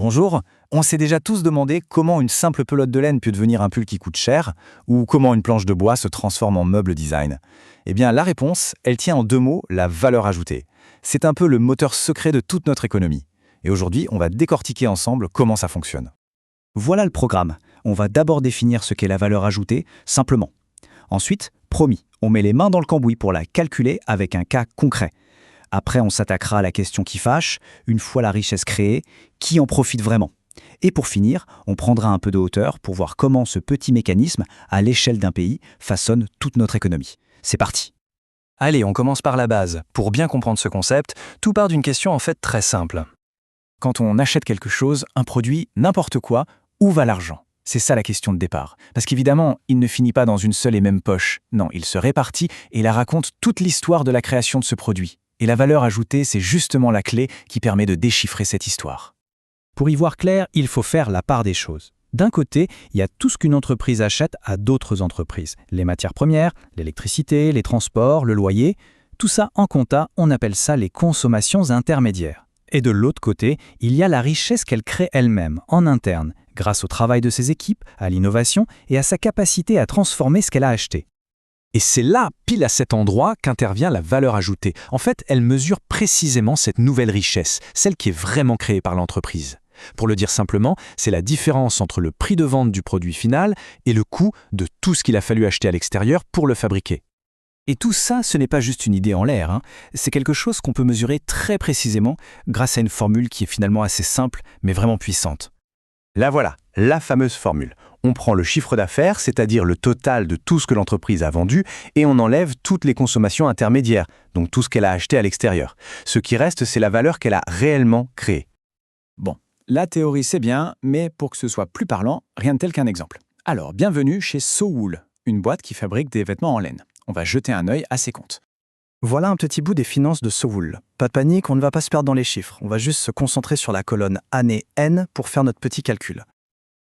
Bonjour, on s'est déjà tous demandé comment une simple pelote de laine peut devenir un pull qui coûte cher, ou comment une planche de bois se transforme en meuble design. Eh bien, la réponse, elle tient en deux mots, la valeur ajoutée. C'est un peu le moteur secret de toute notre économie. Et aujourd'hui, on va décortiquer ensemble comment ça fonctionne. Voilà le programme. On va d'abord définir ce qu'est la valeur ajoutée, simplement. Ensuite, promis, on met les mains dans le cambouis pour la calculer avec un cas concret. Après, on s'attaquera à la question qui fâche, une fois la richesse créée, qui en profite vraiment? Et pour finir, on prendra un peu de hauteur pour voir comment ce petit mécanisme, à l'échelle d'un pays, façonne toute notre économie. C'est parti! Allez, on commence par la base. Pour bien comprendre ce concept, tout part d'une question en fait très simple. Quand on achète quelque chose, un produit, n'importe quoi, où va l'argent? C'est ça la question de départ. Parce qu'évidemment, il ne finit pas dans une seule et même poche. Non, il se répartit et la raconte toute l'histoire de la création de ce produit. Et la valeur ajoutée, c'est justement la clé qui permet de déchiffrer cette histoire. Pour y voir clair, il faut faire la part des choses. D'un côté, il y a tout ce qu'une entreprise achète à d'autres entreprises. Les matières premières, l'électricité, les transports, le loyer. Tout ça en compta, on appelle ça les consommations intermédiaires. Et de l'autre côté, il y a la richesse qu'elle crée elle-même, en interne, grâce au travail de ses équipes, à l'innovation et à sa capacité à transformer ce qu'elle a acheté. Et c'est là, pile à cet endroit, qu'intervient la valeur ajoutée. En fait, elle mesure précisément cette nouvelle richesse, celle qui est vraiment créée par l'entreprise. Pour le dire simplement, c'est la différence entre le prix de vente du produit final et le coût de tout ce qu'il a fallu acheter à l'extérieur pour le fabriquer. Et tout ça, ce n'est pas juste une idée en l'air, C'est quelque chose qu'on peut mesurer très précisément grâce à une formule qui est finalement assez simple, mais vraiment puissante. La voilà, la fameuse formule. On prend le chiffre d'affaires, c'est-à-dire le total de tout ce que l'entreprise a vendu, et on enlève toutes les consommations intermédiaires, donc tout ce qu'elle a acheté à l'extérieur. Ce qui reste, c'est la valeur qu'elle a réellement créée. Bon, la théorie c'est bien, mais pour que ce soit plus parlant, rien de tel qu'un exemple. Alors, bienvenue chez SoWool, une boîte qui fabrique des vêtements en laine. On va jeter un œil à ses comptes. Voilà un petit bout des finances de SoWool. Pas de panique, on ne va pas se perdre dans les chiffres. On va juste se concentrer sur la colonne année N pour faire notre petit calcul.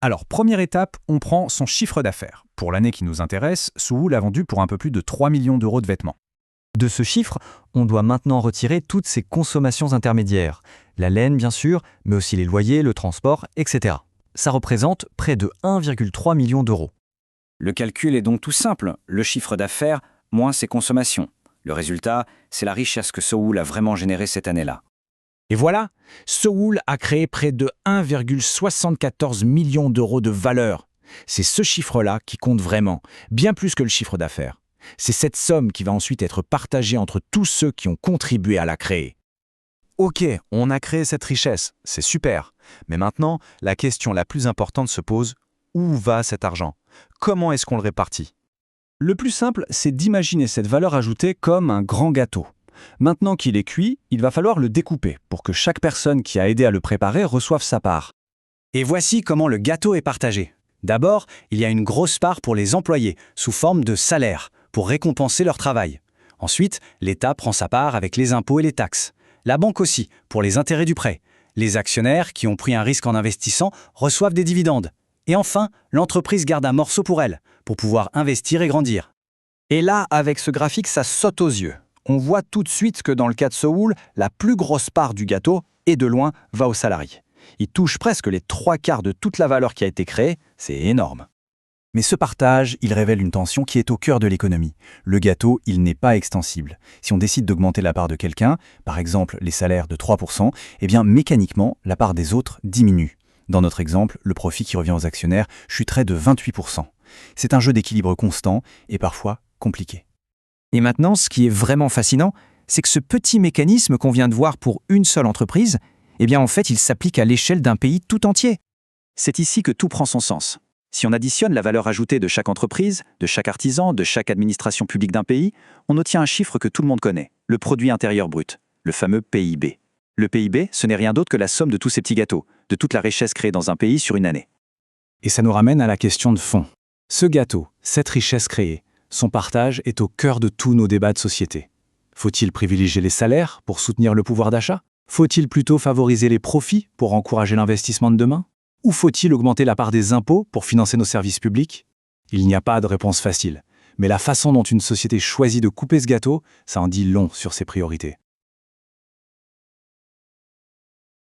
Alors, première étape, on prend son chiffre d'affaires. Pour l'année qui nous intéresse, SoWool a vendu pour un peu plus de 3 millions d'euros de vêtements. De ce chiffre, on doit maintenant retirer toutes ces consommations intermédiaires. La laine, bien sûr, mais aussi les loyers, le transport, etc. Ça représente près de 1,3 million d'euros. Le calcul est donc tout simple. Le chiffre d'affaires moins ses consommations. Le résultat, c'est la richesse que SoWool a vraiment générée cette année-là. Et voilà, SoWool a créé près de 1,74 million d'euros de valeur. C'est ce chiffre-là qui compte vraiment, bien plus que le chiffre d'affaires. C'est cette somme qui va ensuite être partagée entre tous ceux qui ont contribué à la créer. Ok, on a créé cette richesse, c'est super. Mais maintenant, la question la plus importante se pose, où va cet argent? Comment est-ce qu'on le répartit? Le plus simple, c'est d'imaginer cette valeur ajoutée comme un grand gâteau. Maintenant qu'il est cuit, il va falloir le découper pour que chaque personne qui a aidé à le préparer reçoive sa part. Et voici comment le gâteau est partagé. D'abord, il y a une grosse part pour les employés, sous forme de salaire, pour récompenser leur travail. Ensuite, l'État prend sa part avec les impôts et les taxes. La banque aussi, pour les intérêts du prêt. Les actionnaires, qui ont pris un risque en investissant, reçoivent des dividendes. Et enfin, l'entreprise garde un morceau pour elle, pour pouvoir investir et grandir. Et là, avec ce graphique, ça saute aux yeux. On voit tout de suite que dans le cas de SoWool, la plus grosse part du gâteau, et de loin, va aux salariés. Il touche presque les 3/4 de toute la valeur qui a été créée, c'est énorme. Mais ce partage, il révèle une tension qui est au cœur de l'économie. Le gâteau, il n'est pas extensible. Si on décide d'augmenter la part de quelqu'un, par exemple les salaires de 3%, eh bien mécaniquement, la part des autres diminue. Dans notre exemple, le profit qui revient aux actionnaires chuterait de 28%. C'est un jeu d'équilibre constant et parfois compliqué. Et maintenant, ce qui est vraiment fascinant, c'est que ce petit mécanisme qu'on vient de voir pour une seule entreprise, eh bien en fait, il s'applique à l'échelle d'un pays tout entier. C'est ici que tout prend son sens. Si on additionne la valeur ajoutée de chaque entreprise, de chaque artisan, de chaque administration publique d'un pays, on obtient un chiffre que tout le monde connaît, le produit intérieur brut, le fameux PIB. Le PIB, ce n'est rien d'autre que la somme de tous ces petits gâteaux, de toute la richesse créée dans un pays sur une année. Et ça nous ramène à la question de fond. Ce gâteau, cette richesse créée, son partage est au cœur de tous nos débats de société. Faut-il privilégier les salaires pour soutenir le pouvoir d'achat? Faut-il plutôt favoriser les profits pour encourager l'investissement de demain? Ou faut-il augmenter la part des impôts pour financer nos services publics? Il n'y a pas de réponse facile. Mais la façon dont une société choisit de couper ce gâteau, ça en dit long sur ses priorités.